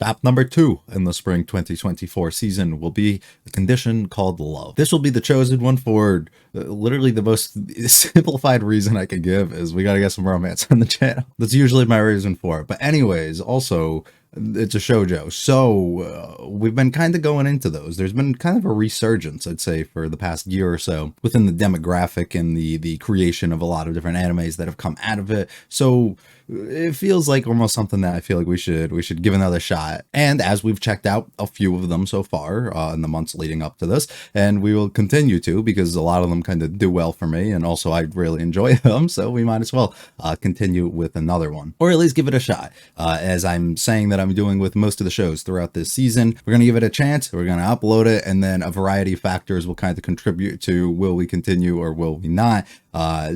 Stop number 2 in the spring 2024 season will be a condition called love. This will be the chosen one for literally the most simplified reason I could give is we gotta get some romance on the channel. That's usually my reason for it. But anyways, also, it's a shoujo. So we've been kind of going into those. There's been kind of a resurgence, I'd say, for the past year or so within the demographic and the creation of a lot of different animes that have come out of it. So it feels like almost something that I feel like we should give another shot. And as we've checked out a few of them so far in the months leading up to this, and we will continue to because a lot of them kind of do well for me, and also I really enjoy them, so we might as well continue with another one, or at least give it a shot. As I'm saying that I'm doing with most of the shows throughout this season, we're gonna give it a chance. We're gonna upload it, and then a variety of factors will kind of contribute to will we continue or will we not.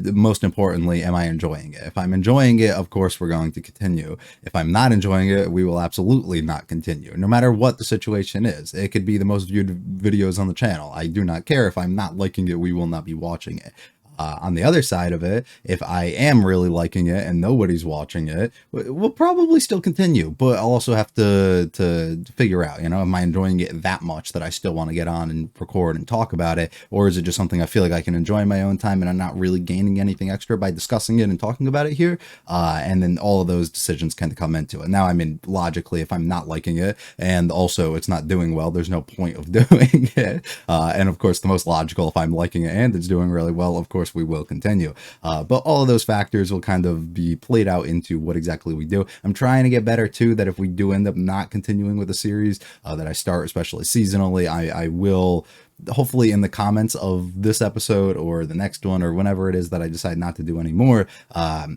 Most importantly, am I enjoying it? If I'm enjoying it, of course, we're going to continue. If I'm not enjoying it, we will absolutely not continue, no matter what the situation is. It could be the most viewed videos on the channel. I do not care. If I'm not liking it, we will not be watching it. On the other side of it, if I am really liking it and nobody's watching it, we'll probably still continue, but I'll also have to figure out, am I enjoying it that much that I still want to get on and record and talk about it? Or is it just something I feel like I can enjoy in my own time and I'm not really gaining anything extra by discussing it and talking about it here? And then all of those decisions kind of come into it. Now, I mean, logically, if I'm not liking it and also it's not doing well, there's no point of doing it. And of course, the most logical, if I'm liking it and it's doing really well, of course, we will continue. But all of those factors will kind of be played out into what exactly we do. I'm trying to get better too, that if we do end up not continuing with the series that I start, especially seasonally, I will hopefully in the comments of this episode or the next one or whenever it is that I decide not to do anymore,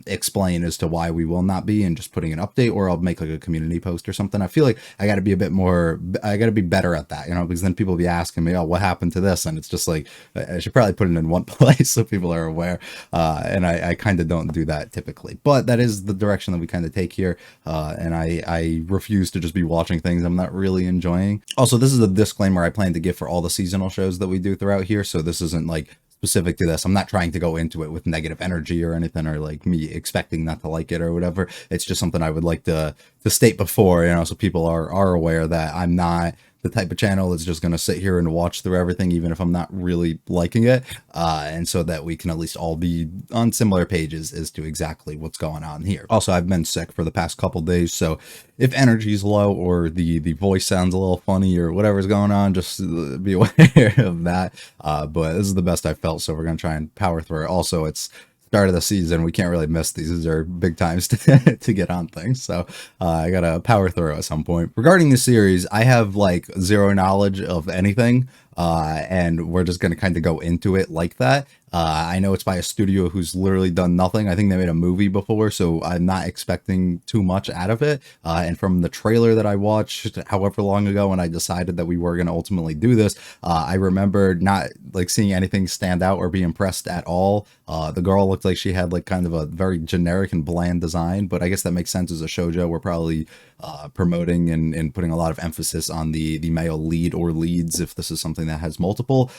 explain as to why we will not be and just putting an update, or I'll make like a community post or something. I feel like I got to be a bit more, I got to be better at that, because then people will be asking me, oh, what happened to this? And it's just like, I should probably put it in one place so people are aware. And I kind of don't do that typically, but that is the direction that we kind of take here. And I refuse to just be watching things I'm not really enjoying. Also, this is a disclaimer I plan to give for all the seasonal shows that we do throughout here, so this isn't like specific to this. I'm not trying to go into it with negative energy or anything, or like me expecting not to like it or whatever. It's just something I would like to state before, so people are aware that I'm not the type of channel that's just going to sit here and watch through everything, even if I'm not really liking it. And so that we can at least all be on similar pages as to exactly what's going on here. Also, I've been sick for the past couple days, so if energy's low or the voice sounds a little funny or whatever's going on, just be aware of that. But this is the best I've felt, so we're going to try and power through it. Also, it's start of the season, we can't really miss these. These are big times to get on things, so I gotta power through at some point. Regarding the series, I have like zero knowledge of anything, and we're just gonna kind of go into it like that. I know it's by a studio who's literally done nothing. I think they made a movie before, so I'm not expecting too much out of it. And from the trailer that I watched however long ago when I decided that we were going to ultimately do this, I remember not like seeing anything stand out or be impressed at all. The girl looked like she had like kind of a very generic and bland design, but I guess that makes sense as a shoujo. We're probably promoting and putting a lot of emphasis on the male lead or leads if this is something that has multiple.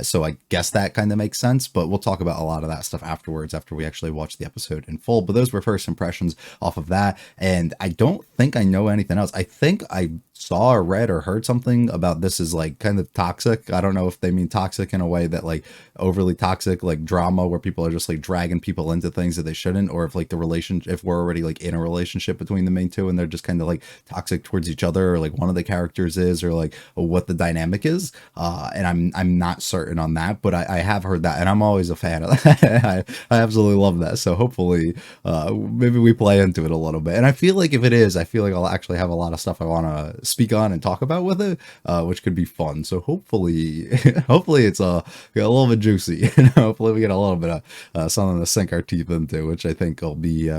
So I guess that kind of makes sense, but we'll talk about a lot of that stuff afterwards after we actually watch the episode in full. But those were first impressions off of that, and I don't think I know anything else. I think I saw or read or heard something about this is like kind of toxic. I don't know if they mean toxic in a way that like overly toxic, like drama where people are just like dragging people into things that they shouldn't, or if like the relationship, if we're already like in a relationship between the main two and they're just kind of like toxic towards each other, or like one of the characters is, or like what the dynamic is. And I'm not certain on that, but I have heard that, and I'm always a fan of that. I absolutely love that. So hopefully maybe we play into it a little bit. And I feel like if it is, I feel like I'll actually have a lot of stuff I want to speak on and talk about with it, which could be fun. So hopefully hopefully it's a little bit juicy. Hopefully we get a little bit of something to sink our teeth into, which I think will be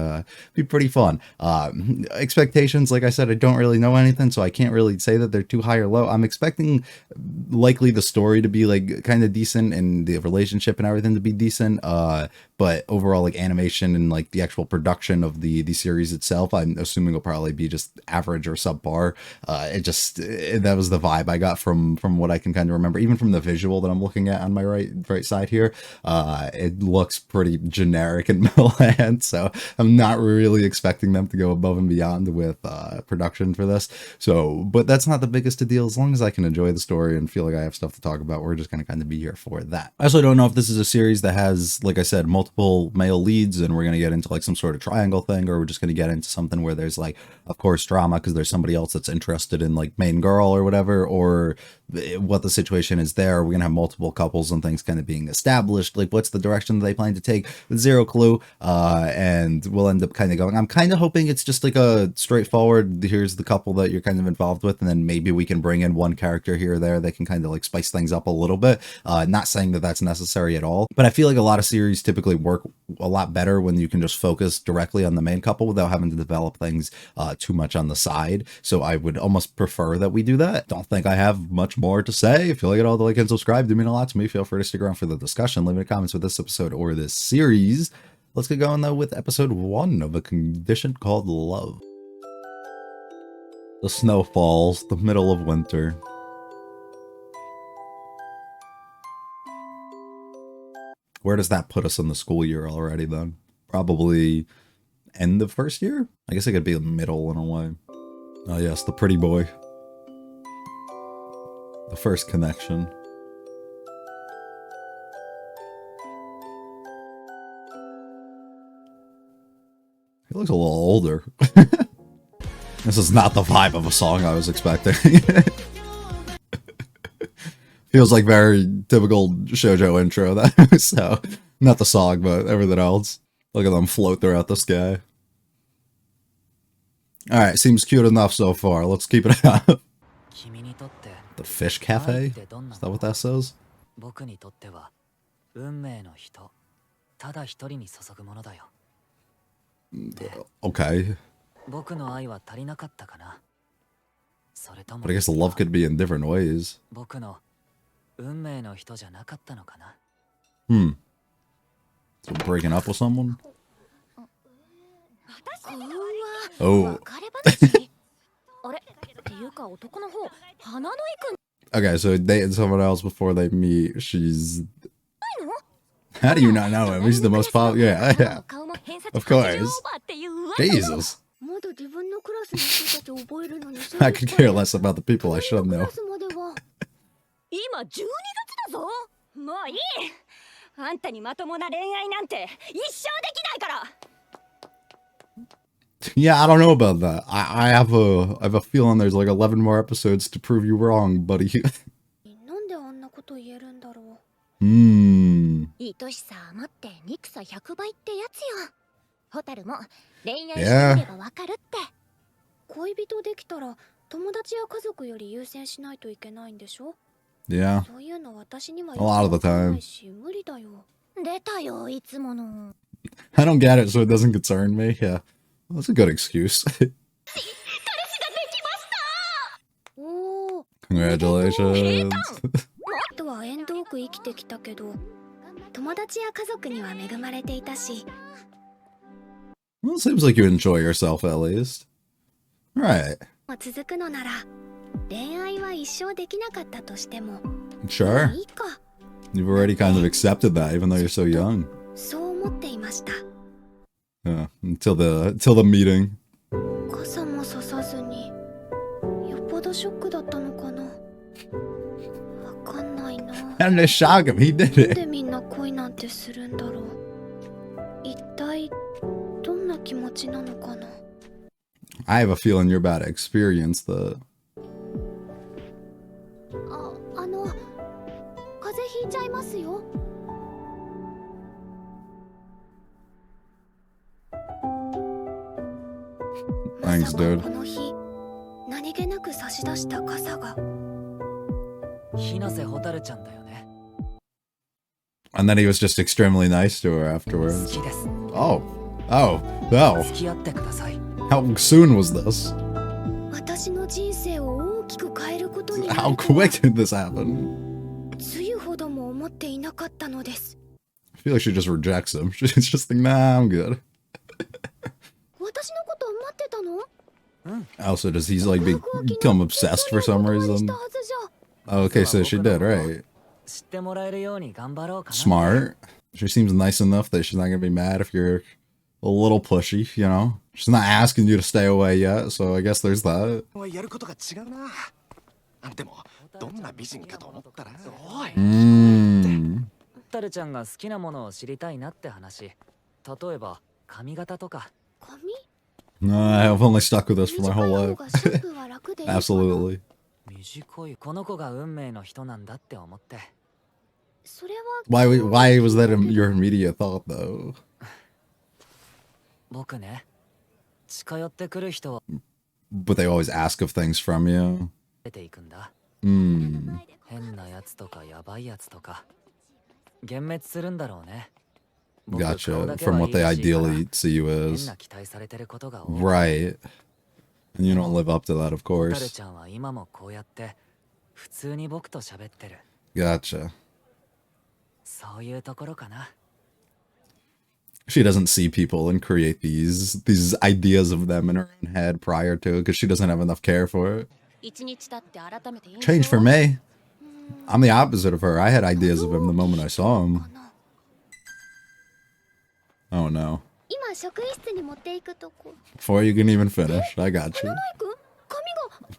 pretty fun. Expectations, like I said, I don't really know anything, so I can't really say that they're too high or low. I'm expecting likely the story to be like kind of decent and the relationship and everything to be decent, but overall like animation and like the actual production of the series itself, I'm assuming will probably be just average or subpar. that was the vibe I got from what I can kind of remember, even from the visual that I'm looking at on my right side here. It looks pretty generic and bland, so I'm not really expecting them to go above and beyond with production for this. So, but that's not the biggest of deal. As long as I can enjoy the story and feel like I have stuff to talk about, we're just gonna kind of be here for that. I also don't know if this is a series that has, like I said, multiple male leads, and we're gonna get into like some sort of triangle thing, or we're just gonna get into something where there's like, of course, drama because there's somebody else that's interested in like main girl or whatever, or what the situation is there. We're gonna have multiple couples and things kind of being established. Like, what's the direction that they plan to take? Zero clue. And we'll end up kind of going. I'm kind of hoping it's just like a straightforward, here's the couple that you're kind of involved with, and then maybe we can bring in one character here or there that can kind of like spice things up a little bit. Not saying that that's necessary at all, but I feel like a lot of series typically work a lot better when you can just focus directly on the main couple without having to develop things too much on the side. So I would almost prefer that we do that. Don't think I have much more to say. If you like it all, like and subscribe, do mean a lot to me. Feel free to stick around for the discussion. Leave me comments with this episode or this series. Let's get going though with episode 1 of A Condition Called Love. The snow falls, the middle of winter. Where does that put us in the school year already then? Probably end of first year? I guess it could be the middle in a way. Oh yes, the pretty boy. The first connection. He looks a little older. This is not the vibe of a song I was expecting. Feels like very typical shoujo intro, that so not the song, but everything else. Look at them float throughout the sky. Alright, seems cute enough so far. Let's keep it up. The fish cafe? Is that what that says? Okay. But I guess love could be in different ways. So breaking up with someone? Oh. Okay, so dating someone else before they meet. She's... How do you not know him? He's the most popular. Yeah. Of course. Jesus. I could care less about the people I should know. Yeah, I don't know about that. I have a feeling there's like 11 more episodes to prove you wrong, buddy. Yeah. Yeah. A lot of the time. I don't get it, so it doesn't concern me. Yeah. Well, that's a good excuse. Congratulations. Well, it seems like you enjoy yourself at least. Right. Sure. You've already kind of accepted that, even though you're so young. Yeah, until the meeting. And to shock him, he did it. I have a feeling you're about to experience the... Thanks, dude. And then he was just extremely nice to her afterwards. Oh. Oh. Oh. How soon was this? How quick did this happen? I feel like she just rejects him. She's just like, nah, I'm good. Also, does he's like become obsessed for some reason? Oh, okay, so she did, right? Smart. She seems nice enough that she's not gonna be mad if you're a little pushy, you know? She's not asking you to stay away yet, so I guess there's that. Mm. タルちゃんが好きなものを知りたいなって話。例えば髪型とか。No, I've only stuck with this for my whole life. Absolutely. 短い。この子が運命の人なんだって思って。Why was that your immediate thought though? 僕ね、近寄ってくる人は But they always ask of things from you. 出ていくんだ。Hmm. 変なやつとかやばいやつとか幻滅するんだろうね。 Gotcha. From what they ideally see you as. Right. And you don't live up to that, of course. Gotcha. She doesn't see people and create these ideas of them in her own head prior to it because she doesn't have enough care for it. Change for me. I'm the opposite of her. I had ideas of him the moment I saw him. Oh no. Before you can even finish, I got you.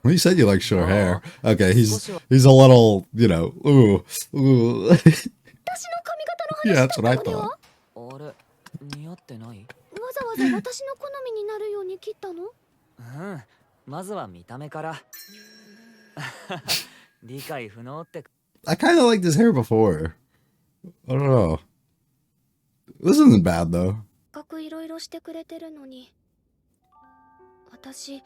Well, you said you like short hair. Okay, he's a little, you know, ooh. Yeah, that's what I thought. まずは見た目から。理解不能って。 I kind of liked his hair before. I don't know. This isn't bad though. いろいろしてくれてるのに、私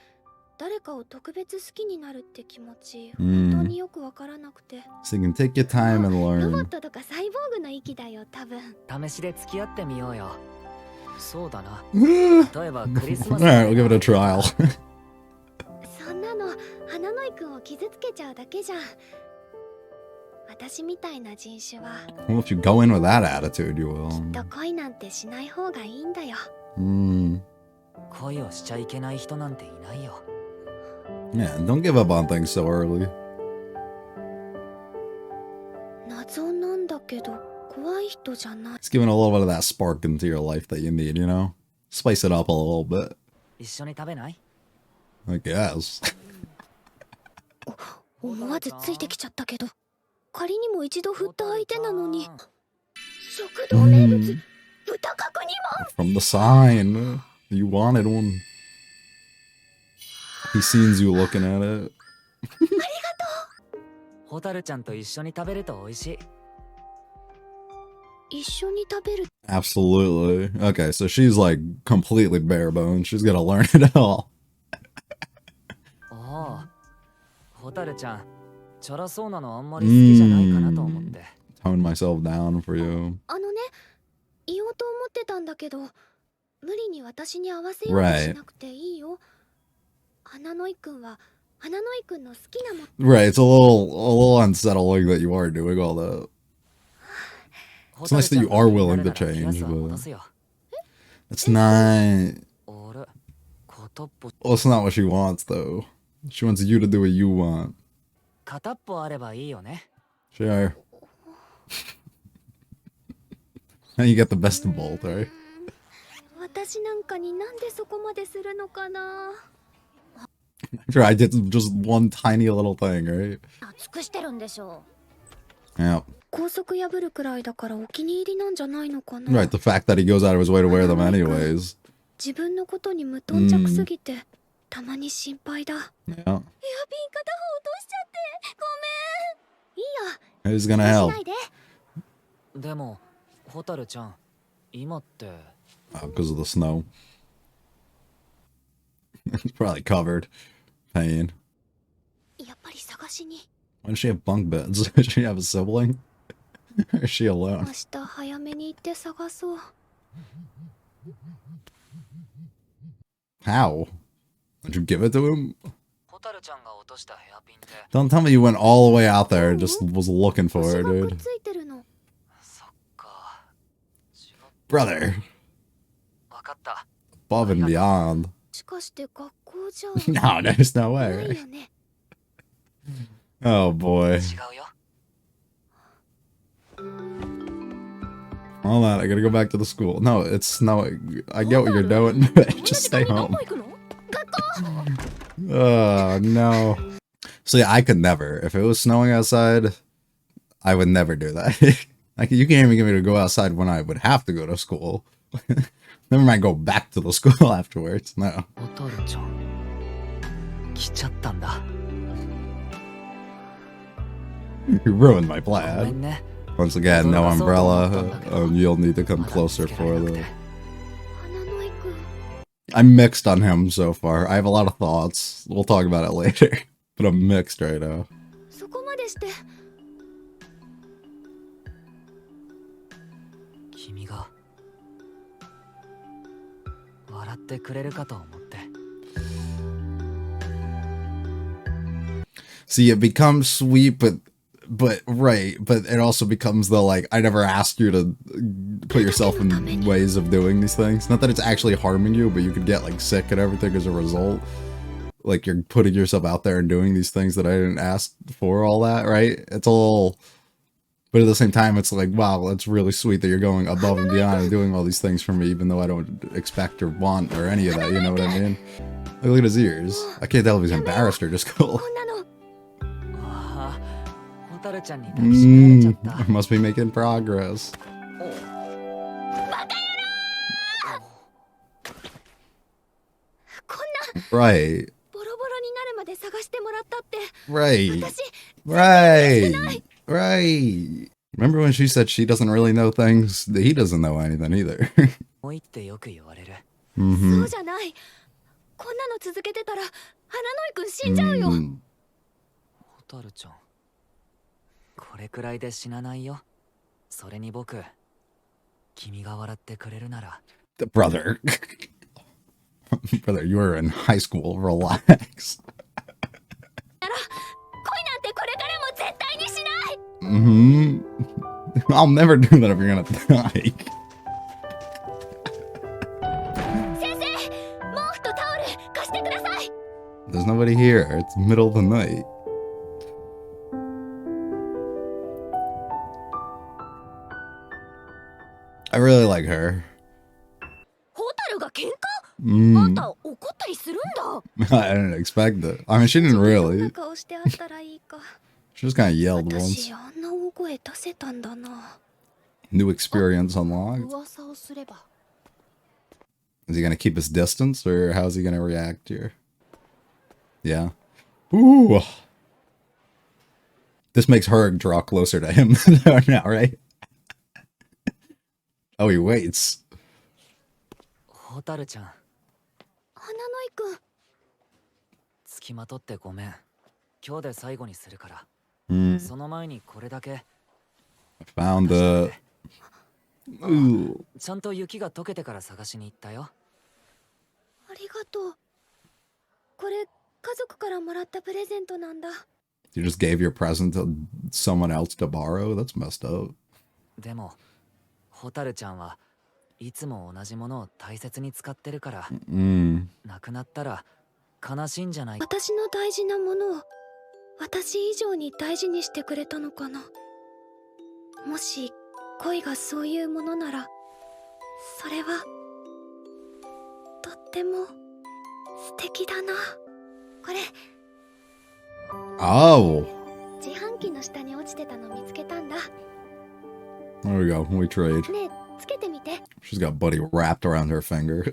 誰かを特別好きになるって気持ち、本当によくわからなくて。So you can take your time and learn. ロボットとかサイボーグの域だよ、多分。試しで付き合ってみようよ。そうだな。 Alright, 例えばクリスマス。 we'll give it a trial. そんなの花の井くんを傷つけちゃうだけじゃん。私みたいな人種は。 Well, if you go in with that attitude, you will. きっと恋なんてしない方がいいんだよ。恋をしちゃいけない人なんていないよ。 Yeah, don't give up on things so early. 謎なんだけど怖い人じゃない。 It's giving a little bit of that spark into your life that you need, you know? Spice it up a little bit. 一緒に食べない？ I guess. 思わずついてきちゃったけど、仮にも一度振った相手なのに。食堂名物、豚角煮まん。 From the sign, you wanted one. He sees you looking at it. ありがとう。ホタルちゃんと一緒に食べると美味しい。一緒に食べる。 Absolutely. Okay, so she's like completely bare bones. She's gonna learn it all. ああ、ホタルちゃん、チョラそうなのあんまり好きじゃないかなと思って。 Tone myself down for you. 言おうと思ってたんだけど、無理に私に合わせようとしなくていいよ。花の井くんは花の井くんの好きなもの。 Right, it's a little unsettling that you are doing all that. It's nice that you are willing to change, but it's not. Well, it's not what she wants, though. She wants you to do what you want. 片っぽあればいいよね。 Sure. Now you get the best of both, right? 私なんかになんでそこまでするのかな。 Sure, I did just one tiny little thing, right? 尽くしてるんでしょう。Yeah. 高速破るくらいだからお気に入りなんじゃないのかな。 Right, the fact that he goes out of his way to wear them anyways. 自分のことに無頓着すぎて、たまに心配だ。 Yeah. エアピン片方落としちゃってごめん。いいよ。 Who's gonna help? でも、ホタルちゃん、今って。 Oh, because of the snow. It's probably covered. Pain. やっぱり探しに。 Why does she have bunk beds? Does she have a sibling? Or is she alone? 明日早めに行って探そう。 How? Did you give it to him? ホタルちゃんが落としたヘアピンって。 Don't tell me you went all the way out there and just was looking for it, dude. ついてるの。 そっか。 Brother. わかった。 Above and beyond. しかして学校じゃ No, there's no な way. いよね。 Oh boy. 違うよ。 Hold on, I gotta go back to the school. No, it's snowing. I get what you're doing, but just stay home. 学校 Oh no. See, I could never. If it was snowing outside, I would never do that. Like, you can't even get me to go outside when I would have to go to school. Never mind go back to the school afterwards. No. ホタルちゃん来ちゃったんだ。 You ruined my ごめ plan. んね。 Once again, no umbrella. You'll need to come closer for the... 花の井くん I'm mixed on him so far. I have a lot of thoughts. We'll talk about it later. But I'm mixed right now. そこまでして。君が笑ってくれるかと思って。 See, it becomes sweet, but right, but it also becomes the like, I never asked you to put yourself in ways of doing these things. Not that it's actually harming you, but you could get like sick and everything as a result. Like, you're putting yourself out there and doing these things that I didn't ask for, all that, right? It's all, but at the same time, it's like, wow, it's really sweet that you're going above and beyond and doing all these things for me, even though I don't expect or want or any of that, you know what I mean? Like, look at his ears. I can't tell if he's embarrassed or just cool. こんなの ああ、ホタルちゃんに抱きしめられちゃった。 Must be making progress. こんな Right. ボロボロになるまで探してもらったって Right. 私 Right. Right. Remember when she said she doesn't really know things? He doesn't know anything either. もういってよく言われる。 Mm-hmm. そうじゃない。こんなの続けてたら花の井くん死んじゃうよ。 Mm. ホタルちゃんこれくらいで死なないよ。それに僕君が笑ってくれるなら。 Brother. Brother, you were in high school. Relax. なら恋なんてこれからも絶対にしない。 Mm-hmm. I'll never do that if you're gonna die. 先生、毛布とタオル貸してください。 There's nobody here. It's middle of the night. I really like her. ホタルが喧嘩？ Mm. あんた怒ったりするんだ。 I didn't expect it. I mean, she didn't どん really. な顔してあったらいいか。 She just kind of yelled 私 once. あんな大声出せたんだな。 New experience unlocked. 噂をすれば。 Is he gonna keep his distance, or how's he gonna react here? Yeah. Ooh. This makes her draw closer to him now, right? Oh, he waits. ホタルちゃん花の井くん。付きまとってごめん。今日で最後にするから。 Hmm. その前にこれだけ。 I found the. Ooh. ちゃんと雪が溶けてから探しに行ったよ。ありがとう。これ家族からもらったプレゼントなんだ。 You just gave your present to someone else to borrow? That's messed up. でもホタルちゃんはいつも同じものを大切に使ってるから、 Mm. 亡くなったら悲しいんじゃない。私の大事なものを私以上に大事にしてくれたのかな。もし恋がそういうものなら、それはとっても素敵だな。これ Oh. 自販機の下に落ちてたの見つけたんだ。 There we go. We trade. ねえ、つけてみて。 She's got Buddy wrapped around her finger.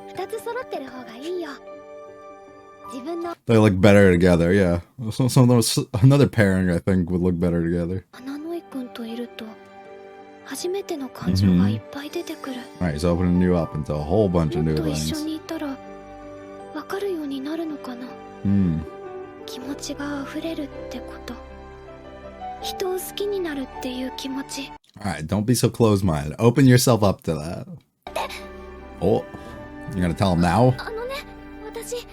二つ揃ってる方がいいよ。自分の They look better together, yeah. Another pairing, I think, would look better together. 花の井くんといると初めての感情がいっぱい出てくる。 Alright, he's opening you up into a whole bunch of も new っと一緒 things. にいたらわかるようになるのかな。 Hmm. 気持ちが溢れるってこと。人を好きになるっていう気持ち。 Alright, don't be so close-minded. Open yourself up to that. Oh, you're gonna tell him now? あのね、私伝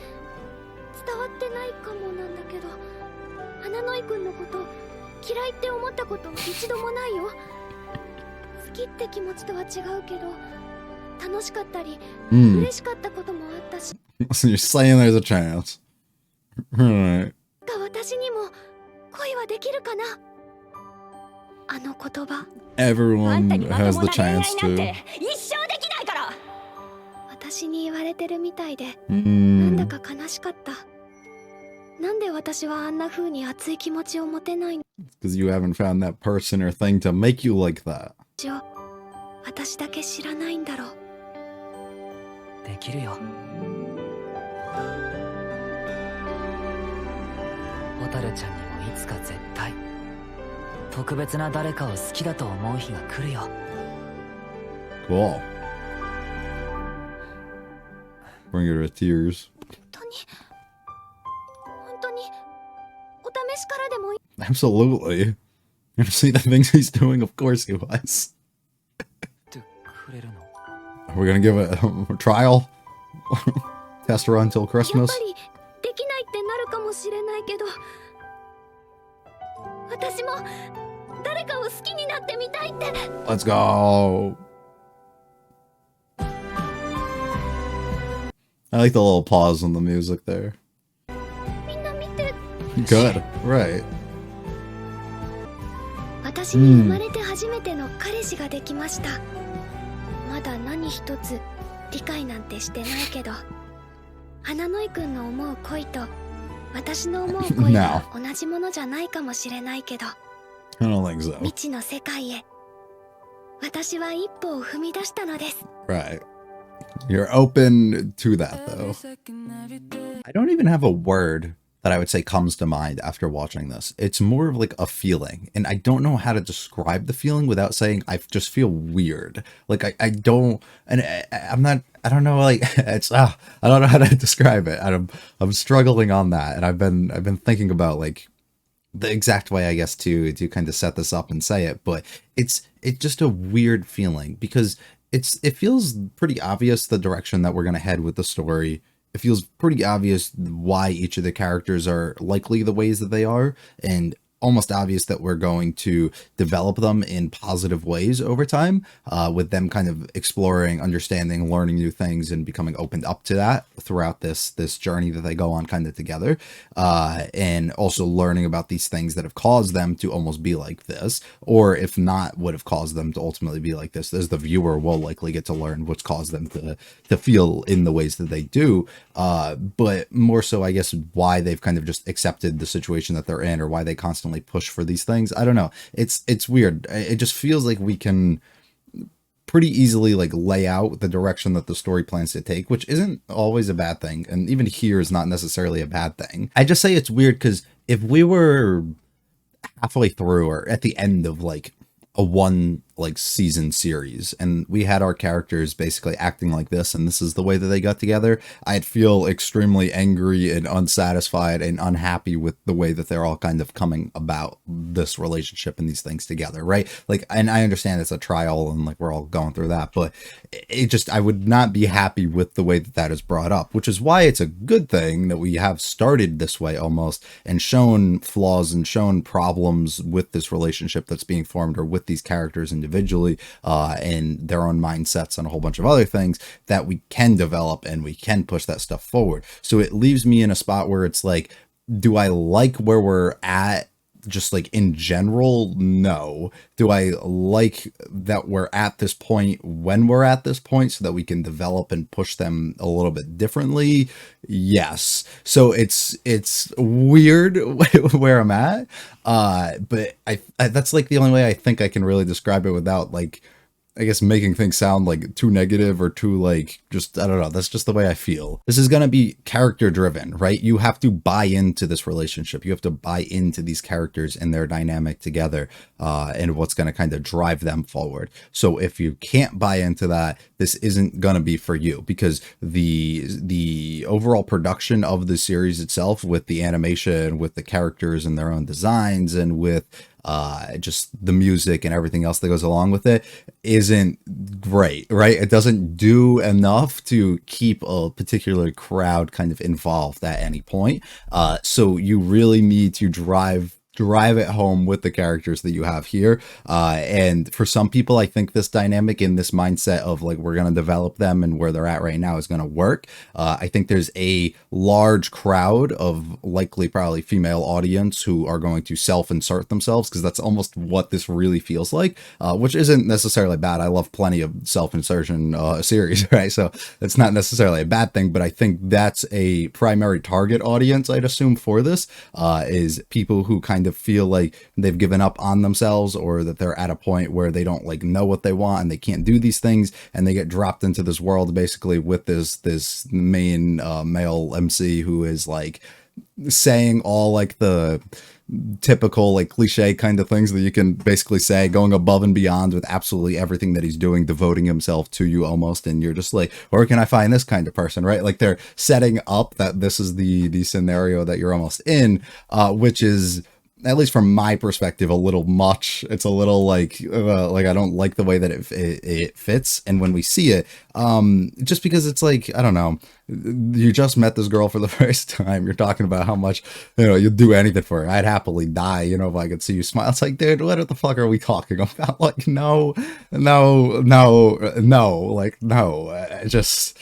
わってないかもなんだけど、花の井くんのこと嫌いって思ったこと一度もないよ。好きって気持ちとは違うけど、楽しかったり、Hmm. 嬉しかったこともあったし。So you're saying there's a chance. Alright. 私にも恋はできるかな。あの言葉。Everyone has the chance to. 一生できないから。私に言われてるみたいで、なん Mm. だか悲しかった。なんで私はあんな風に熱い気持ちを持てないの。 Because you haven't found that person or thing to make you like that. 私だけ知らないんだろう。できるよ。蛍ちゃんにもいつか絶対特別な誰かを好きだと思う日が来るよ。 Cool. Bring her to tears. 本当にお試しからでもいい。 Absolutely. You see the things he's doing? Of course he was. ってくれるの？ Are we gonna give it a trial? Test her until やっ Christmas? ぱりできないってなるかもしれないけど、私も誰かを好きになってみたいって。 Let's go. I like the little pause on the music there. みんな見て。 Good. Right. 私に生まれて初めての彼氏ができました。まだ何一つ理解なんてしてないけど、花野井くんの思う恋と私の思う恋は同じものじゃないかもしれないけど、 I don't think so. 未知の世界へ私は一歩を踏み出したのです。 Right. You're open to that, though. I don't even have a word that I would say comes to mind after watching this. It's more of like a feeling, and I don't know how to describe the feeling without saying I just feel weird. Like I don't, and I don't know, like it's I don't know how to describe it. I'm struggling on that, and I've been thinking about like the exact way, I guess, to kind of set this up and say it, but it's just a weird feeling because it feels pretty obvious the direction that we're gonna head with the story. It feels pretty obvious why each of the characters are likely the ways that they are, and almost obvious that we're going to develop them in positive ways over time, with them kind of exploring, understanding, learning new things, and becoming opened up to that throughout this journey that they go on kind of together, and also learning about these things that have caused them to almost be like this, or if not, would have caused them to ultimately be like this. As the viewer will likely get to learn what's caused them to feel in the ways that they do, but more so, I guess, why they've kind of just accepted the situation that they're in, or why they constantly push for these things. I don't know. It's weird. It just feels like we can pretty easily like lay out the direction that the story plans to take, which isn't always a bad thing, and even here is not necessarily a bad thing. I just say it's weird because if we were halfway through or at the end of like a one like season series and we had our characters basically acting like this and this is the way that they got together, I'd feel extremely angry and unsatisfied and unhappy with the way that they're all kind of coming about this relationship and these things together, right? Like, and I understand it's a trial and like we're all going through that, but it just, I would not be happy with the way that that is brought up, which is why it's a good thing that we have started this way almost and shown flaws and shown problems with this relationship that's being formed or with these characters individually, and their own mindsets and a whole bunch of other things that we can develop and we can push that stuff forward. So it leaves me in a spot where it's like, do I like where we're at just like in general? No. Do I like that we're at this point when we're at this point so that we can develop and push them a little bit differently? Yes. So it's weird where I'm at, but I that's like the only way I think I can really describe it without like, I guess, making things sound like too negative or too like, just, I don't know. That's just the way I feel. This is going to be character driven, right? You have to buy into this relationship. You have to buy into these characters and their dynamic together, and what's going to kind of drive them forward. So if you can't buy into that, this isn't going to be for you, because the overall production of the series itself, with the animation, with the characters and their own designs, and with just the music and everything else that goes along with it, isn't great, right? It doesn't do enough to keep a particular crowd kind of involved at any point. So you really need to drive drive it home with the characters that you have here. And for some people, I think this dynamic in this mindset of like, we're going to develop them and where they're at right now is going to work. I think there's a large crowd of likely probably female audience who are going to self-insert themselves, because that's almost what this really feels like, which isn't necessarily bad. I love plenty of self-insertion series, right? So it's not necessarily a bad thing, but I think that's a primary target audience, I'd assume, for this, is people who kind of feel like they've given up on themselves, or that they're at a point where they don't like know what they want and they can't do these things, and they get dropped into this world basically with this main male MC who is like saying all like the typical like cliche kind of things that you can basically say, going above and beyond with absolutely everything that he's doing, devoting himself to you almost, and you're just like, where can I find this kind of person, right? Like they're setting up that this is the scenario that you're almost in, which is, at least from my perspective, a little much. It's a little like I don't like the way that it fits. And when we see it, just because it's like, I don't know, you just met this girl for the first time, you're talking about how much, you know, you'd do anything for her. I'd happily die, you know, if I could see you smile. It's like, dude, what the fuck are we talking about? Like, no, like, no, just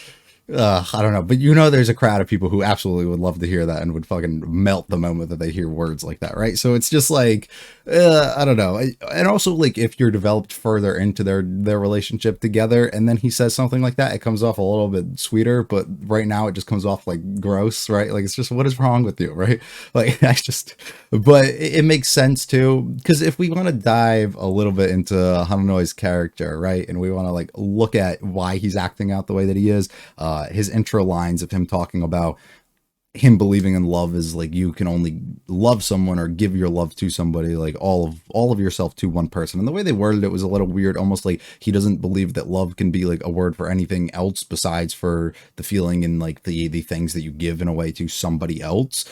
I don't know, but you know, there's a crowd of people who absolutely would love to hear that and would fucking melt the moment that they hear words like that, right? So it's just like, I don't know. And also, like, if you're developed further into their relationship together, and then he says something like that, it comes off a little bit sweeter. But right now, it just comes off like gross, right? Like, it's just, what is wrong with you, right? Like, I just, but it makes sense too, because if we want to dive a little bit into Hananoi's character, right, and we want to like look at why he's acting out the way that he is, his intro lines of him talking about him believing in love is like, you can only love someone or give your love to somebody, like all of yourself to one person. And the way they worded it was a little weird, almost like he doesn't believe that love can be like a word for anything else besides for the feeling and like the things that you give in a way to somebody else,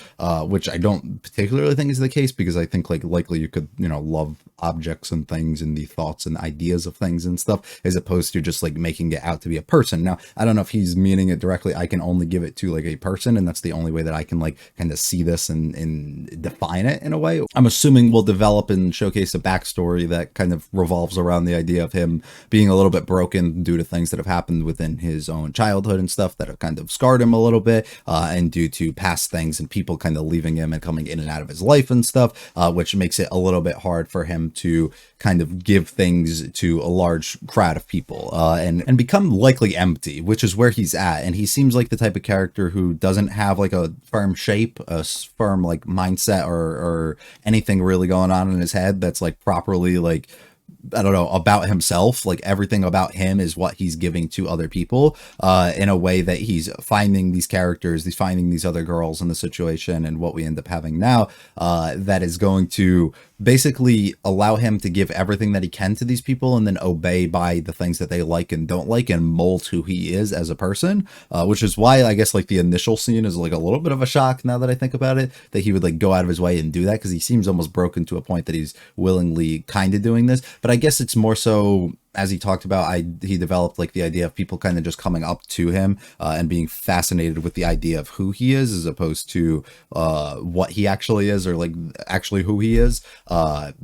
which I don't particularly think is the case, because I think like likely you could, you know, love objects and things and the thoughts and ideas of things and stuff, as opposed to just like making it out to be a person. Now, I don't know if he's meaning it directly. I can only give it to like a person, and that's the only way that I can like kind of see this and define it in a way. I'm assuming we'll develop and showcase a backstory that kind of revolves around the idea of him being a little bit broken due to things that have happened within his own childhood and stuff that have kind of scarred him a little bit, and due to past things and people kind of leaving him and coming in and out of his life and stuff, which makes it a little bit hard for him to kind of give things to a large crowd of people, and become likely empty, which is where he's at. And he seems like the type of character who doesn't have like a firm shape, a firm like mindset, or anything really going on in his head that's like properly like, I don't know, about himself. Like everything about him is what he's giving to other people, in a way that he's finding these characters, he's finding these other girls in the situation, and what we end up having now, that is going to basically allow him to give everything that he can to these people, and then obey by the things that they like and don't like, and mold who he is as a person, which is why I guess like the initial scene is like a little bit of a shock now that I think about it, that he would like go out of his way and do that, because he seems almost broken to a point that he's willingly kind of doing this. But I guess it's more so, as he talked about, he developed like the idea of people kind of just coming up to him, and being fascinated with the idea of who he is, as opposed to what he actually is, or like actually who he is.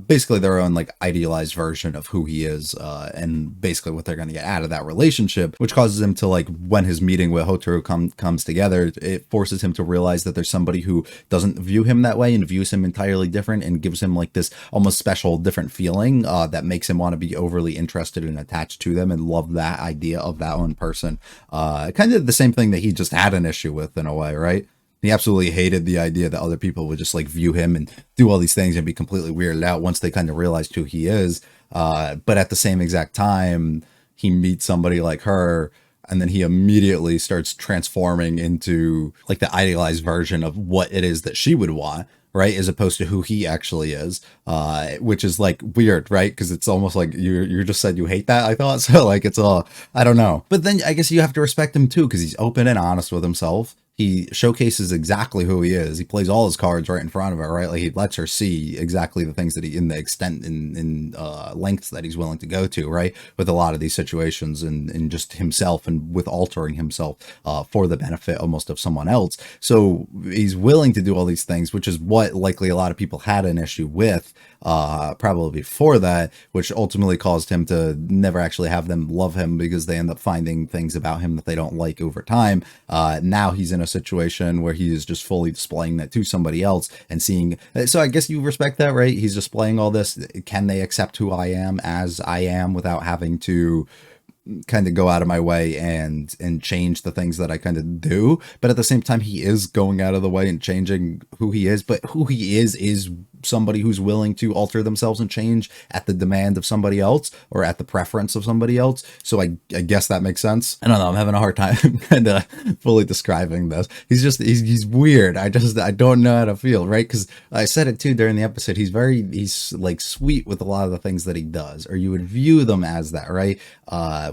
Basically their own like idealized version of who he is, and basically what they're going to get out of that relationship, which causes him to like, when his meeting with Hotaru comes together, it forces him to realize that there's somebody who doesn't view him that way and views him entirely different, and gives him like this almost special different feeling, that makes him want to be overly interested and attached to them and love that idea of that one person. Kind of the same thing that he just had an issue with in a way, right? He absolutely hated the idea that other people would just like view him and do all these things and be completely weirded out once they kind of realized who he is. But at the same exact time, he meets somebody like her, and then he immediately starts transforming into like the idealized version of what it is that she would want, right, as opposed to who he actually is, which is like weird, right? Because it's almost like you just said you hate that, I thought. So like, it's all, I don't know. But then I guess you have to respect him too, because he's open and honest with himself. he showcases exactly who he is. He plays all his cards right in front of her, right? Like he lets her see exactly the things that he, in the extent in lengths that he's willing to go to, right? With a lot of these situations and just himself and with altering himself for the benefit almost of someone else. So he's willing to do all these things, which is what likely a lot of people had an issue with probably before that, which ultimately caused him to never actually have them love him because they end up finding things about him that they don't like over time. Now he's in a situation where he is just fully displaying that to somebody else and seeing. So I guess you respect that, right? He's displaying all this. Can they accept who I am as I am without having to kind of go out of my way and change the things that I kind of do? But at the same time, he is going out of the way and changing who he is. But who he is somebody who's willing to alter themselves and change at the demand of somebody else or at the preference of somebody else. So I guess that makes sense. I don't know. I'm having a hard time kind of fully describing this. He's weird. I don't know how to feel, right? Because I said it too during the episode. He's like sweet with a lot of the things that he does, or you would view them as that, right?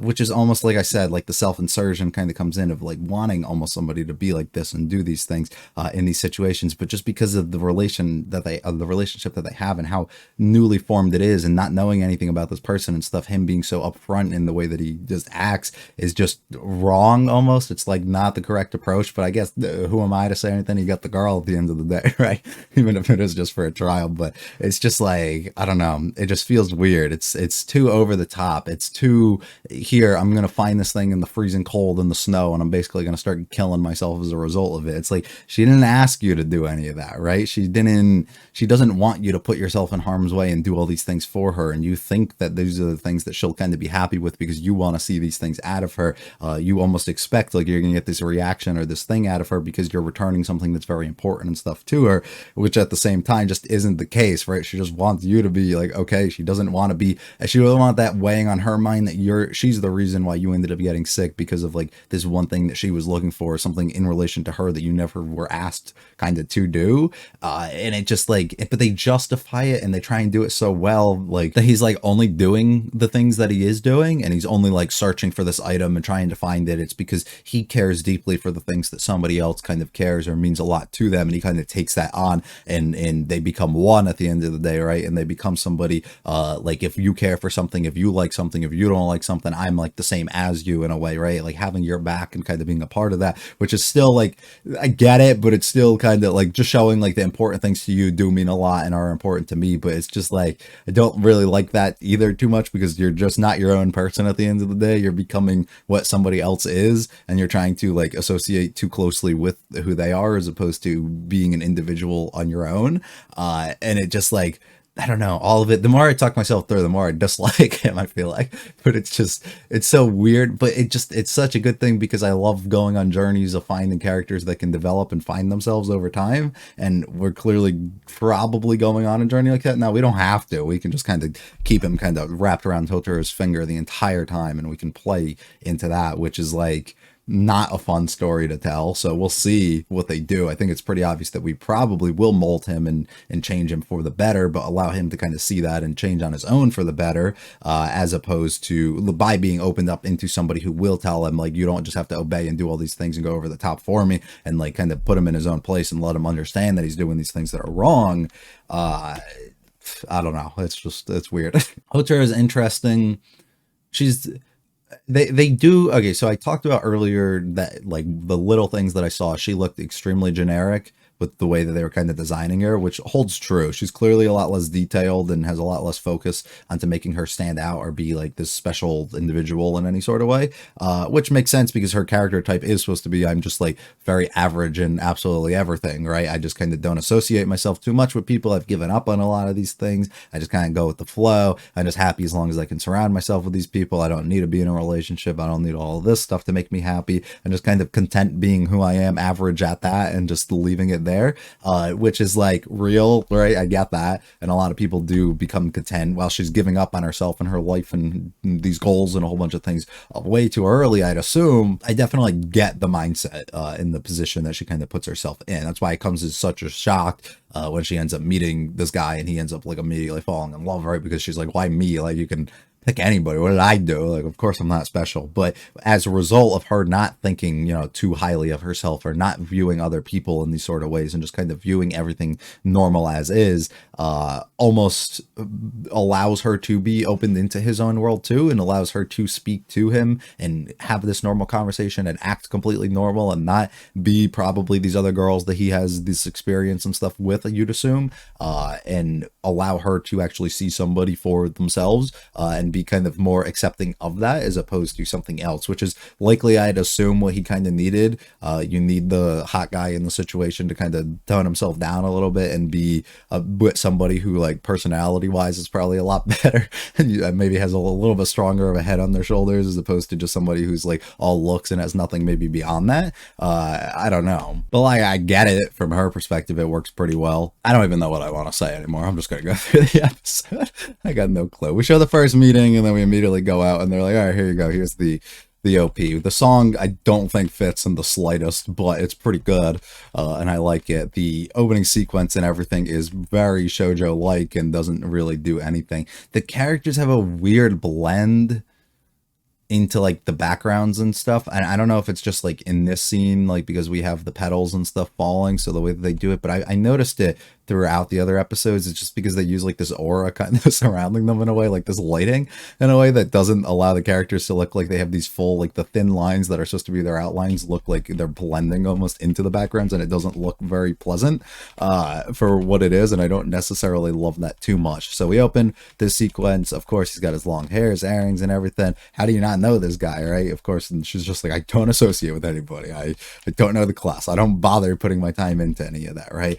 Which is almost like I said, like the self-insertion kind of comes in of like wanting almost somebody to be like this and do these things in these situations, but just because of the relationship that they have and how newly formed it is, and not knowing anything about this person and stuff, him being so upfront in the way that he just acts is just wrong almost. It's like not the correct approach, but I guess who am I to say anything? You got the girl at the end of the day, right? Even if it is just for a trial. But it's just like, I don't know, it just feels weird. It's too over the top. It's too, here I'm gonna find this thing in the freezing cold in the snow and I'm basically gonna start killing myself as a result of it. It's like, she didn't ask you to do any of that, right? She doesn't want you to put yourself in harm's way and do all these things for her, and you think that these are the things that she'll kind of be happy with because you want to see these things out of her. You almost expect like you're gonna get this reaction or this thing out of her because you're returning something that's very important and stuff to her, which at the same time just isn't the case, right? She just wants you to be like, okay. She doesn't want that weighing on her mind that she's the reason why you ended up getting sick because of like this one thing that she was looking for, something in relation to her that you never were asked kind of to do. And it just like, but they justify it and they try and do it so well, like that he's like only doing the things that he is doing, and he's only like searching for this item and trying to find it. It's because he cares deeply for the things that somebody else kind of cares or means a lot to them, and he kind of takes that on, and they become one at the end of the day, right? And they become somebody like, if you care for something, if you like something, if you don't like something, I'm like the same as you in a way, right? Like having your back and kind of being a part of that, which is still like, I get it, but it's still kind of like just showing like the important things to you do mean a lot and are important to me. But it's just like, I don't really like that either too much, because you're just not your own person at the end of the day. You're becoming what somebody else is, and you're trying to like associate too closely with who they are as opposed to being an individual on your own. And it just like, I don't know, all of it. The more I talk myself through, the more I dislike him, I feel like. But it's so weird. But it's such a good thing, because I love going on journeys of finding characters that can develop and find themselves over time. And we're clearly probably going on a journey like that. Now, we don't have to. We can just kind of keep him kind of wrapped around Totaro's finger the entire time, and we can play into that, which is like not a fun story to tell. So we'll see what they do. I think it's pretty obvious that we probably will mold him and change him for the better, but allow him to kind of see that and change on his own for the better, as opposed to by being opened up into somebody who will tell him like, you don't just have to obey and do all these things and go over the top for me, and like kind of put him in his own place and let him understand that he's doing these things that are wrong. I don't know. It's weird. Hotaro is interesting. They do. Okay, so I talked about earlier that like the little things that I saw, she looked extremely generic with the way that they were kind of designing her, which holds true. She's clearly a lot less detailed and has a lot less focus onto making her stand out or be like this special individual in any sort of way, which makes sense because her character type is supposed to be, I'm just like very average in absolutely everything, right? I just kind of don't associate myself too much with people. I've given up on a lot of these things. I just kind of go with the flow. I'm just happy as long as I can surround myself with these people. I don't need to be in a relationship. I don't need all of this stuff to make me happy. I'm just kind of content being who I am, average at that, and just leaving it there, which is like real, right? I get that. And a lot of people do become content while she's giving up on herself and her life and these goals and a whole bunch of things way too early, I'd assume. I definitely get the mindset in the position that she kind of puts herself in. That's why it comes as such a shock when she ends up meeting this guy and he ends up like immediately falling in love, right? Because she's like, why me? Like, you can like anybody, what did I do? Like, of course I'm not special. But as a result of her not thinking, too highly of herself, or not viewing other people in these sort of ways, and just kind of viewing everything normal as is, almost allows her to be opened into his own world too, and allows her to speak to him and have this normal conversation and act completely normal, and not be probably these other girls that he has this experience and stuff with, you'd assume, and allow her to actually see somebody for themselves, and be kind of more accepting of that, as opposed to something else, which is likely, I'd assume, what he kind of needed. You need the hot guy in the situation to kind of tone himself down a little bit and be with somebody who, like, personality wise is probably a lot better, and maybe has a little bit stronger of a head on their shoulders, as opposed to just somebody who's like all looks and has nothing maybe beyond that. I don't know, but like, I get it from her perspective. It works pretty well. I don't even know what I want to say anymore. I'm just gonna go through the episode. I got no clue. We show the first meeting, and then we immediately go out, and they're like, all right, here you go. Here's the OP. The song I don't think fits in the slightest, but it's pretty good, and I like it. The opening sequence and everything is very shoujo-like and doesn't really do anything. The characters have a weird blend into like the backgrounds and stuff, and I don't know if it's just like in this scene, like because we have the petals and stuff falling, so the way that they do it, but I noticed it throughout the other episodes. It's just because they use like this aura kind of surrounding them in a way, like this lighting in a way that doesn't allow the characters to look like they have these full, like the thin lines that are supposed to be their outlines look like they're blending almost into the backgrounds, and it doesn't look very pleasant for what it is, and I don't necessarily love that too much. So we open this sequence. Of course, he's got his long hair, his earrings and everything. How do you not know this guy, right? Of course. And she's just like, I don't associate with anybody. I don't know the class. I don't bother putting my time into any of that, right?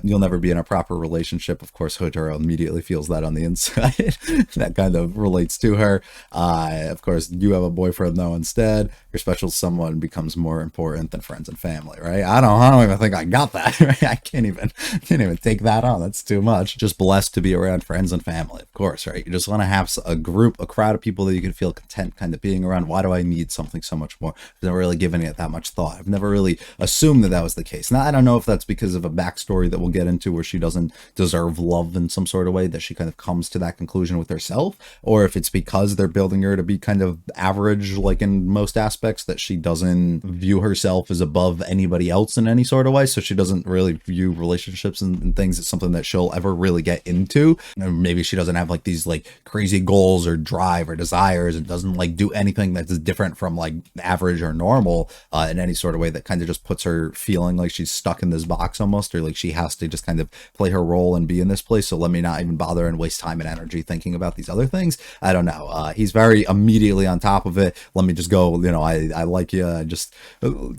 You'll never be in a proper relationship. Of course, Hotaro immediately feels that on the inside. That kind of relates to her. Of course, you have a boyfriend though instead. Your special someone becomes more important than friends and family, right? I don't even think I got that, right? I can't even take that on. That's too much. Just blessed to be around friends and family, of course, right? You just want to have a crowd of people that you can feel content kind of being around. Why do I need something so much more? I've never really given it that much thought. I've never really assumed that was the case. Now, I don't know if that's because of a backstory that we'll get into where she doesn't deserve love in some sort of way, that she kind of comes to that conclusion with herself, or if it's because they're building her to be kind of average, like in most aspects, that she doesn't view herself as above anybody else in any sort of way, so she doesn't really view relationships and things as something that she'll ever really get into. And maybe she doesn't have like these like crazy goals or drive or desires, and doesn't like do anything that's different from like average or normal in any sort of way, that kind of just puts her feeling like she's stuck in this box almost, or like she has to just kind of play her role and be in this place, so let me not even bother and waste time and energy thinking about these other things. I don't know. He's very immediately on top of it. Let me just go, I like you, just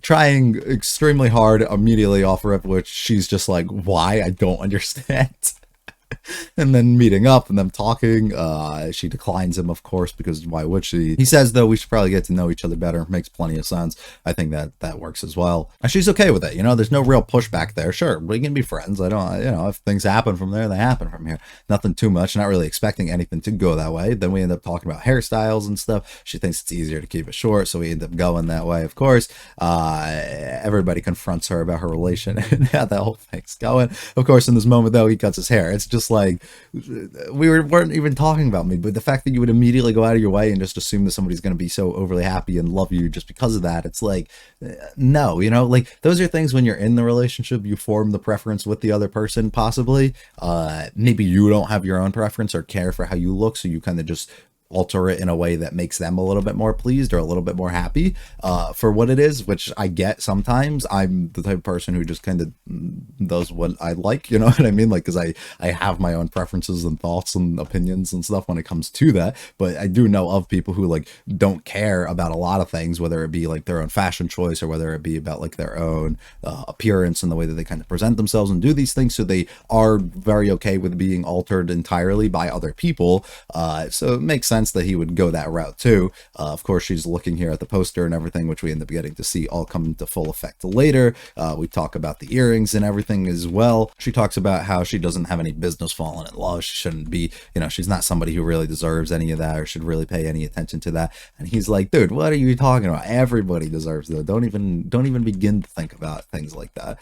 trying extremely hard immediately off rip, which she's just like, why? I don't understand. And then meeting up and them talking, she declines him, of course, because why would she? He says, though, we should probably get to know each other better. Makes plenty of sense. I think that works as well. And she's okay with it. There's no real pushback there. Sure, we can be friends. I don't, if things happen from there, they happen from here. Nothing too much. Not really expecting anything to go that way. Then we end up talking about hairstyles and stuff. She thinks it's easier to keep it short, so we end up going that way, of course. Everybody confronts her about her relation and how that whole thing's going. Of course, in this moment, though, he cuts his hair. It's just like, we weren't even talking about me, but the fact that you would immediately go out of your way and just assume that somebody's going to be so overly happy and love you just because of that, it's like, no, like those are things when you're in the relationship, you form the preference with the other person, possibly. Maybe you don't have your own preference or care for how you look, so you kind of just alter it in a way that makes them a little bit more pleased or a little bit more happy for what it is, which I get sometimes. I'm the type of person who just kind of does what I like, you know what I mean? Like, because I have my own preferences and thoughts and opinions and stuff when it comes to that, but I do know of people who like don't care about a lot of things, whether it be like their own fashion choice or whether it be about like their own appearance and the way that they kind of present themselves and do these things, so they are very okay with being altered entirely by other people. So it makes sense that he would go that route too. Of course, she's looking here at the poster and everything, which we end up getting to see all come into full effect later. We talk about the earrings and everything as well. She talks about how she doesn't have any business falling in love. She shouldn't be, she's not somebody who really deserves any of that or should really pay any attention to that. And he's like, dude, what are you talking about? Everybody deserves that. Don't even begin to think about things like that.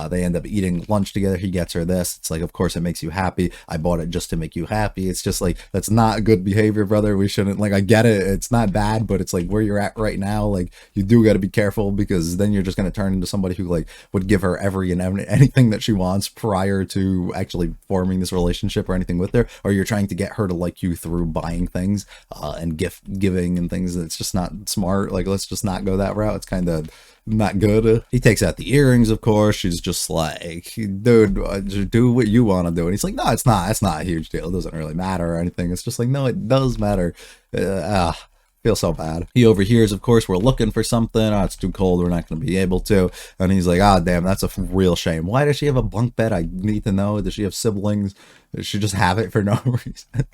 They end up eating lunch together. He gets her this. It's like, of course it makes you happy. I bought it just to make you happy. It's just like, that's not good behavior, brother. brother. We shouldn't, like, I get it. It's not bad, but it's like where you're at right now. Like, you do got to be careful, because then you're just going to turn into somebody who like would give her every and anything that she wants prior to actually forming this relationship or anything with her, or you're trying to get her to like you through buying things and gift giving and things. It's just not smart. Like, let's just not go that route. It's kind of not good. He takes out the earrings, of course. She's just like, dude, do what you want to do. And he's like, no, it's not a huge deal. It doesn't really matter or anything. It's just like, no, it does matter. Feel so bad. He overhears, of course, we're looking for something. Oh, it's too cold. We're not going to be able to. And he's like, damn, that's a real shame. Why does she have a bunk bed? I need to know. Does she have siblings? Does she just have it for no reason?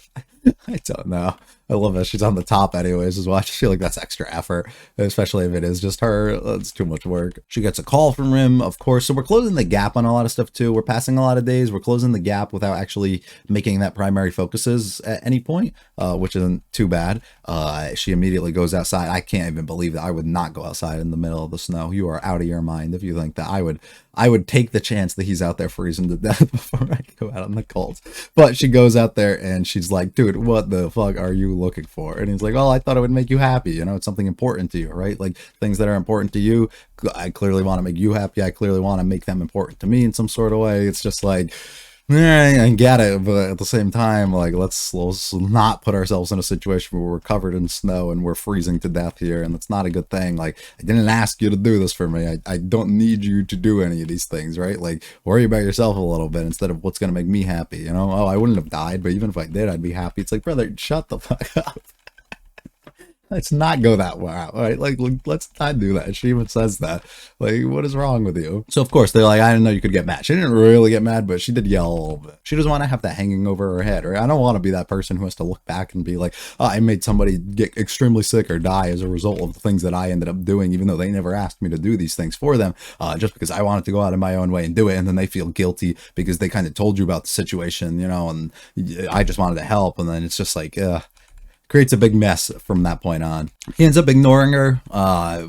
I don't know. I love that she's on the top anyways as well. I just feel like that's extra effort, especially if it is just her. It's too much work. She gets a call from him, of course. So we're closing the gap on a lot of stuff too. We're passing a lot of days. We're closing the gap without actually making that primary focuses at any point, which isn't too bad. She immediately goes outside. I can't even believe that I would not go outside in the middle of the snow. You are out of your mind if you think that I would take the chance that he's out there freezing to death before I go out on the cold. But she goes out there and she's like, dude, what the fuck are you looking for? And he's like, oh, I thought it would make you happy. You know, it's something important to you, right? Like, things that are important to you, I clearly want to make you happy. I clearly want to make them important to me in some sort of way. It's just like, I get it, but at the same time, like, let's not put ourselves in a situation where we're covered in snow and we're freezing to death here, and that's not a good thing. Like, I didn't ask you to do this for me. I don't need you to do any of these things, right? Like, worry about yourself a little bit instead of what's going to make me happy, you know? Oh, I wouldn't have died, but even if I did, I'd be happy. It's like, brother, shut the fuck up. Let's not go that route, right? Like, let's not do that. She even says that. Like, what is wrong with you? So, of course, they're like, I didn't know you could get mad. She didn't really get mad, but she did yell a little bit. She doesn't want to have that hanging over her head, right? I don't want to be that person who has to look back and be like, oh, I made somebody get extremely sick or die as a result of the things that I ended up doing, even though they never asked me to do these things for them, just because I wanted to go out in my own way and do it. And then they feel guilty because they kind of told you about the situation, you know, and I just wanted to help. And then it's just like, creates a big mess from that point on. He ends up ignoring her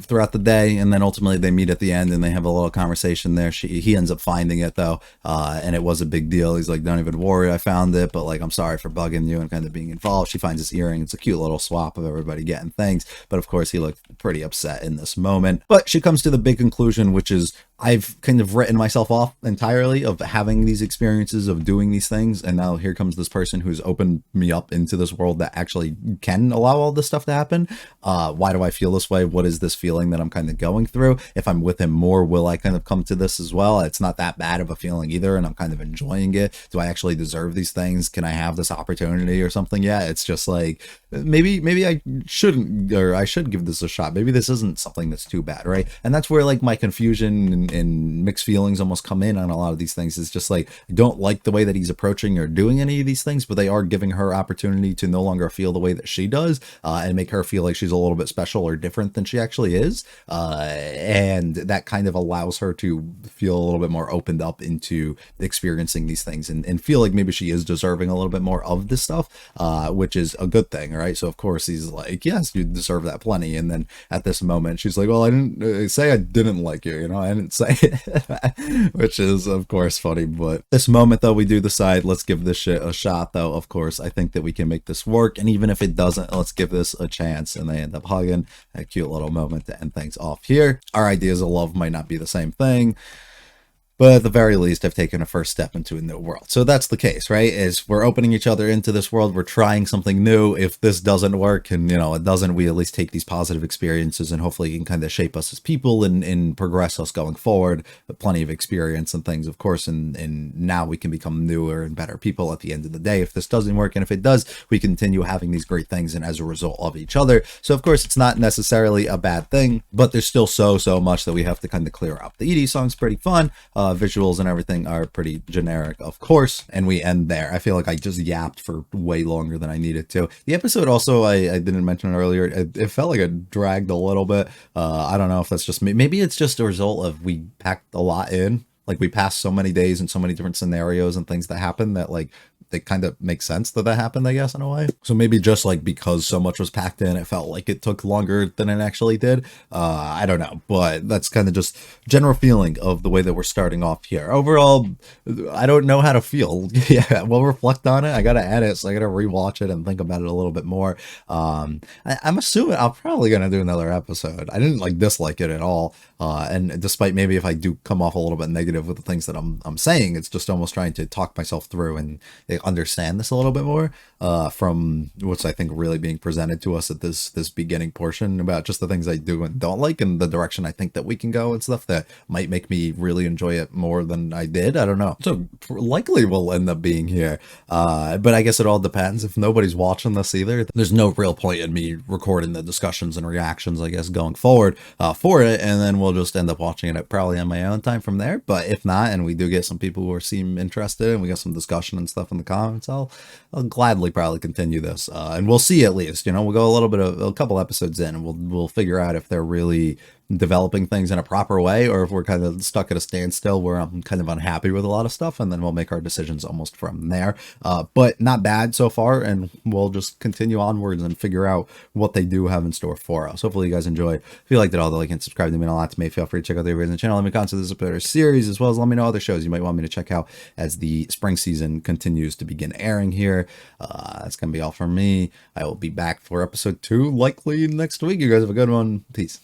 throughout the day, and then ultimately they meet at the end and they have a little conversation there. He ends up finding it though, and it was a big deal. He's like, don't even worry, I found it, but like, I'm sorry for bugging you and kind of being involved. She finds his earring. It's a cute little swap of everybody getting things, but of course he looked pretty upset in this moment. But she comes to the big conclusion, which is, I've kind of written myself off entirely of having these experiences, of doing these things, and now here comes this person who's opened me up into this world that actually can allow all this stuff to happen. Why do I feel this way? What is this feeling that I'm kind of going through? If I'm with him more, will I kind of come to this as well? It's not that bad of a feeling either, and I'm kind of enjoying it. Do I actually deserve these things? Can I have this opportunity or something? Yeah, it's just like, maybe I shouldn't, or I should give this a shot. Maybe this isn't something that's too bad, right? And that's where like my confusion and mixed feelings almost come in on a lot of these things. It's just like, I don't like the way that he's approaching or doing any of these things, but they are giving her opportunity to no longer feel the way that she does, and make her feel like she's a little bit special or different than she actually is. And that kind of allows her to feel a little bit more opened up into experiencing these things and feel like maybe she is deserving a little bit more of this stuff, which is a good thing, right? So of course he's like, yes, you deserve that plenty. And then at this moment, she's like, well, I didn't say I didn't like you, you know, I didn't say it, which is of course funny. But this moment though, we do decide, let's give this shit a shot though. Of course, I think that we can make this work. And even if it doesn't, let's give this a chance. And they end up hugging. A cute little moment to end things off here. Our ideas of love might not be the same thing, but at the very least, I've taken a first step into a new world. So that's the case, right? Is we're opening each other into this world. We're trying something new. If this doesn't work, and you know, it doesn't, we at least take these positive experiences and hopefully it can kind of shape us as people and progress us going forward. With plenty of experience and things, of course, and now we can become newer and better people at the end of the day. If this doesn't work, and if it does, we continue having these great things and as a result of each other. So of course, it's not necessarily a bad thing, but there's still so much that we have to kind of clear up. The ED song's pretty fun. Visuals and everything are pretty generic, of course, and we end there. I feel like I just yapped for way longer than I needed to. The episode also, I didn't mention it earlier, it felt like it dragged a little bit. I don't know if that's just me. Maybe it's just a result of we packed a lot in. Like, we passed so many days and so many different scenarios and things that happen that, like, it kind of makes sense that happened, I guess, in a way. So maybe just like because so much was packed in, it felt like it took longer than it actually did. I don't know, but that's kind of just general feeling of the way that we're starting off here. Overall, I don't know how to feel. Yeah, we'll reflect on it. I gotta edit, so I gotta rewatch it and think about it a little bit more. I'm assuming I'm probably gonna do another episode. I didn't like dislike it at all, and despite maybe if I do come off a little bit negative with the things that I'm saying, it's just almost trying to talk myself through and understand this a little bit more from what's I think really being presented to us at this beginning portion about just the things I do and don't like and the direction I think that we can go and stuff that might make me really enjoy it more than I did. I don't know. So likely we'll end up being here, but I guess it all depends. If nobody's watching this either, there's no real point in me recording the discussions and reactions, I guess, going forward for it, and then we'll just end up watching it probably on my own time from there. But if not, and we do get some people who seem interested and we get some discussion and stuff in the comments, I'll gladly probably continue this, and we'll see. At least, you know, we'll go a couple episodes in and we'll figure out if they're really developing things in a proper way or if we're kind of stuck at a standstill where I'm kind of unhappy with a lot of stuff, and then we'll make our decisions almost from there. But not bad so far, and we'll just continue onwards and figure out what they do have in store for us. Hopefully you guys enjoy. If you liked it all, though, like and subscribe to me a lot to me. Feel free to check out the videos on the channel. Let me consider this a better series, as well as let me know other shows you might want me to check out as the spring season continues to begin airing here. That's gonna be all from me. I will be back for episode 2 likely next week. You guys have a good one. Peace.